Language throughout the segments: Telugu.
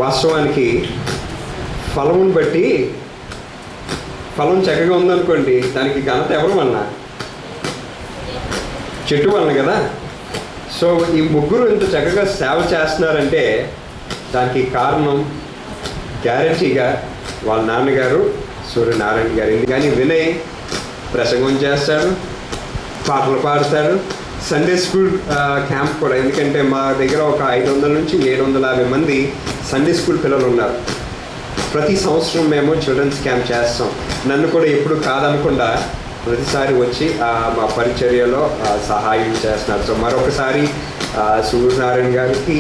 వాస్తవానికి ఫలమును బట్టి, ఫలం చక్కగా ఉందనుకోండి, దానికి ఘనత ఎవరు వలన? చెట్టు వలన కదా. సో ఈ ముగ్గురు ఇంత చక్కగా సేవ చేస్తున్నారంటే దానికి కారణం గ్యారెంటీగా వాళ్ళ నాన్నగారు సూర్యనారాయణ గారు. ఎందుకని వినయ్ ప్రసంగం చేస్తాడు, పాటలు పాడతాడు, సండే స్కూల్ క్యాంప్ కూడా. ఎందుకంటే మా దగ్గర ఒక 500 నుంచి 750 మంది సండే స్కూల్ పిల్లలు ఉన్నారు. ప్రతి సంవత్సరం మేము చిల్డ్రన్స్ క్యాంప్ చేస్తాం. నన్ను కూడా ఎప్పుడు కాదనకుండా ప్రతిసారి వచ్చి మా పరిచర్యలో సహాయం చేస్తున్నారు. సో మరొకసారి సూర్యనారాయణ గారికి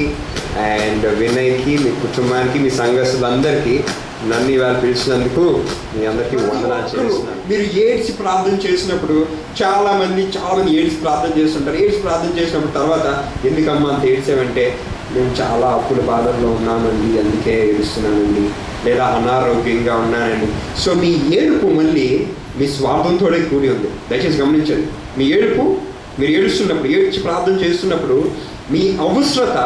అండ్ వినయ్కి, మీ కుటుంబానికి, మీ సంఘస్థులందరికీ నన్ను ఇవాళ పిలిచినందుకు మీ అందరికీ వందనాలు చేస్తున్నాను. మీరు ఏడ్చి ప్రార్థన చేసినప్పుడు చాలామంది ఏడ్చి ప్రార్థన చేస్తుంటారు. ఏడ్చి ప్రార్థన చేసినప్పుడు తర్వాత ఎందుకమ్మా అంత ఏడ్చామంటే మేము చాలా అప్పుల బాధల్లో ఉన్నామండి, అందుకే ఏడుస్తున్నానండి, లేదా అనారోగ్యంగా ఉన్నానండి. సో మీ ఏడుపు మళ్ళీ మీ స్వార్థంతోనే కూడి ఉంది. దయచేసి గమనించండి. మీ ఏడుపు, మీరు ఏడుస్తున్నప్పుడు, ఏడ్చి ప్రార్థన చేస్తున్నప్పుడు మీ అవసరత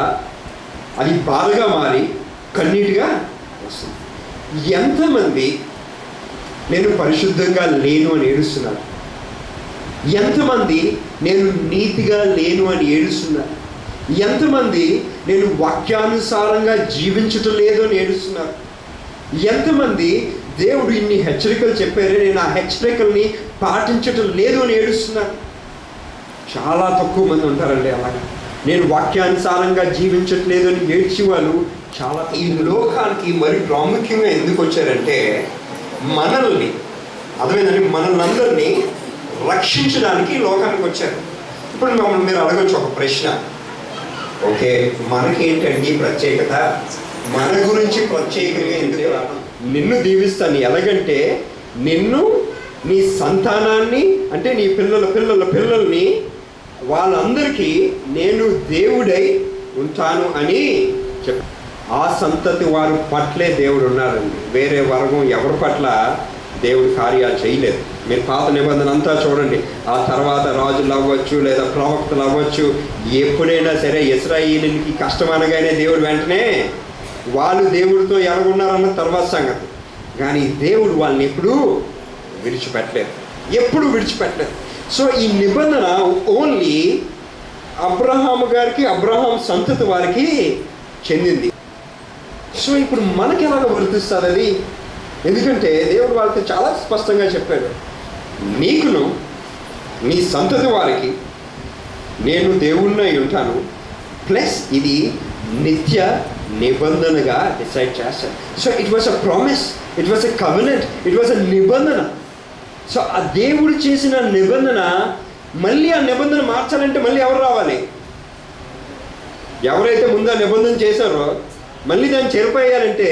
అది బాధగా మారి కన్నీటిగా వస్తుంది. ఎంతమంది నేను పరిశుద్ధంగా లేను అని ఏడుస్తున్నారు? ఎంతమంది నేను నీతిగా లేను అని ఏడుస్తున్నారు? ఎంతమంది నేను వాక్యానుసారంగా జీవించటం లేదు అని ఏడుస్తున్నారు? ఎంతమంది దేవుడు ఇన్ని హెచ్చరికలు చెప్పారే, నేను ఆ హెచ్చరికల్ని పాటించటం లేదు అని ఏడుస్తున్నారు? చాలా తక్కువ మంది ఉంటారండి అలాగా. నేను వాక్యానుసారంగా జీవించట్లేదు అని ఏడ్చి వాళ్ళు చాలా. ఈ లోకానికి మరి ప్రాముఖ్యంగా ఎందుకు వచ్చారంటే మనల్ని, అర్థమైందండి, మనల్ని అందరినీ రక్షించడానికి లోకానికి వచ్చారు. ఇప్పుడు మమ్మల్ని మీరు అడగచ్చు ఒక ప్రశ్న, ఓకే మనకేంటండి ప్రత్యేకత, మన గురించి ప్రత్యేకంగా ఎందుకు రావడం? నిన్ను దీవిస్తాను. ఎలాగంటే నిన్ను, నీ సంతానాన్ని, అంటే నీ పిల్లల్ని వాళ్ళందరికీ నేను దేవుడై ఉంటాను అని చెప్ప. ఆ సంతతి వారి పట్లే దేవుడు ఉన్నారండి. వేరే వర్గం ఎవరి పట్ల దేవుడు కార్యాలు చేయలేదు. మీరు పాత నిబంధన అంతా చూడండి. ఆ తర్వాత రాజులు అవ్వచ్చు, లేదా ప్రవక్తలు అవ్వచ్చు, ఎప్పుడైనా సరే ఇశ్రాయేలుకి కష్టం అనగానే దేవుడు వెంటనే వాళ్ళు దేవుడితో ఎలాగున్నారన్న తర్వాత సంగతి. కానీ దేవుడు వాళ్ళని ఎప్పుడూ విడిచిపెట్టలేదు. సో ఈ నిబంధన ఓన్లీ అబ్రహాము గారికి, అబ్రహాం సంతతి వారికి చెందింది. సో ఇప్పుడు మనకి ఎలాగ వర్తిస్తుంది అది? ఎందుకంటే దేవుడు వాళ్ళతో చాలా స్పష్టంగా చెప్పాడు, నీకును నీ సంతతి వారికి నేను దేవుణ్ణి ఉంటాను, ప్లస్ ఇది నిత్య నిబంధనగా డిసైడ్ చేస్తాడు. So it was a promise, it was a covenant, it was a నిబంధన. సో ఆ దేవుడు చేసిన నిబంధన, మళ్ళీ ఆ నిబంధన మార్చాలంటే మళ్ళీ ఎవరు రావాలి? ఎవరైతే ముందు ఆ నిబంధన చేశారో మళ్ళీ దాన్ని చెరిపోయారంటే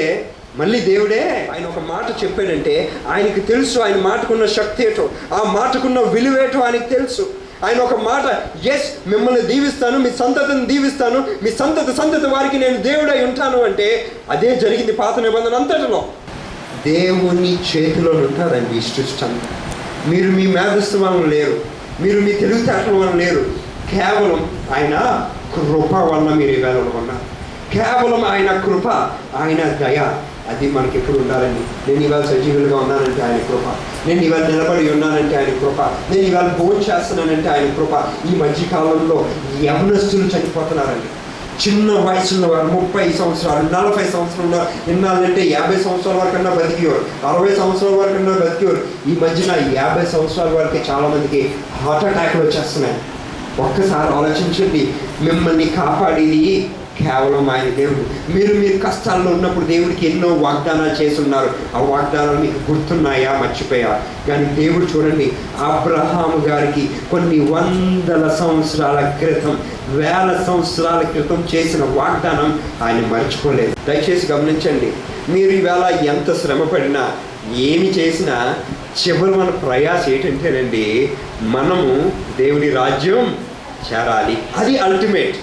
మళ్ళీ దేవుడే. ఆయన ఒక మాట చెప్పాడంటే ఆయనకి తెలుసు, ఆయన మాటకున్న శక్తి ఏటో, ఆ మాటకున్న విలువేటో ఆయనకు తెలుసు. ఆయన ఒక మాట, ఎస్ మిమ్మల్ని దీవిస్తాను, మీ సంతతిని దీవిస్తాను, మీ సంతతి వారికి నేను దేవుడై ఉంటాను అంటే అదే జరిగింది పాత నిబంధన అంతటిలో. దేవుని చేతిలో ఉంటారండి ఈ సృష్టి అంతా. మీరు మీ మేధస్సు వలన లేరు, మీరు మీ తెలివితేటల వలన లేరు, కేవలం ఆయన కృప వలన మీరు ఇవాళ ఉన్నారు. కేవలం ఆయన కృప, ఆయన దయ, అది మనకి ఎప్పుడు ఉండాలండి. నేను ఇవాళ సజీవులుగా ఉన్నానంటే ఆయన కృప, నేను ఇవాళ నిలబడి ఉన్నానంటే ఆయన కృప, నేను ఇవాళ భోజనం చేస్తున్నానంటే ఆయన కృప. ఈ మధ్యకాలంలో యవనస్తులు చనిపోతున్నారండి. చిన్న వయసున్న వారు 30 సంవత్సరాలు, 40 సంవత్సరాలు, ఎన్నాళ్ళంటే 50 సంవత్సరాల వరకన్నా బతికేవారు, 60 సంవత్సరాల వరకన్నా బతికేవారు. ఈ మధ్యన 50 సంవత్సరాల వరకే చాలామందికి హార్ట్ అటాక్లు వచ్చేస్తున్నాయి. ఒక్కసారి ఆలోచించండి, మిమ్మల్ని కాపాడేది కేవలం ఆయన దేవుడు. మీరు కష్టాల్లో ఉన్నప్పుడు దేవుడికి ఎన్నో వాగ్దానాలు చేసి ఉన్నారు. ఆ వాగ్దానాలు మీకు గుర్తున్నాయా, మర్చిపోయా? కానీ దేవుడు చూడండి, అబ్రహాము గారికి కొన్ని వందల సంవత్సరాల క్రితం, వేల సంవత్సరాల క్రితం చేసిన వాగ్దానం ఆయన మర్చిపోలేదు. దయచేసి గమనించండి, మీరు ఈవేళ ఎంత శ్రమ పడినా, ఏమి చేసినా చివరి మన ప్రయాస ఏంటంటేనండి, మనము దేవుడి రాజ్యం చేరాలి. అది అల్టిమేట్.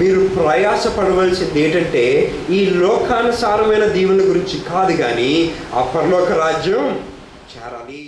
మీరు ప్రయాసపడవలసింది ఏంటంటే ఈ లోకానుసారమైన దీవెన గురించి కాదు, కానీ ఆ పరలోక రాజ్యం చేరాలి.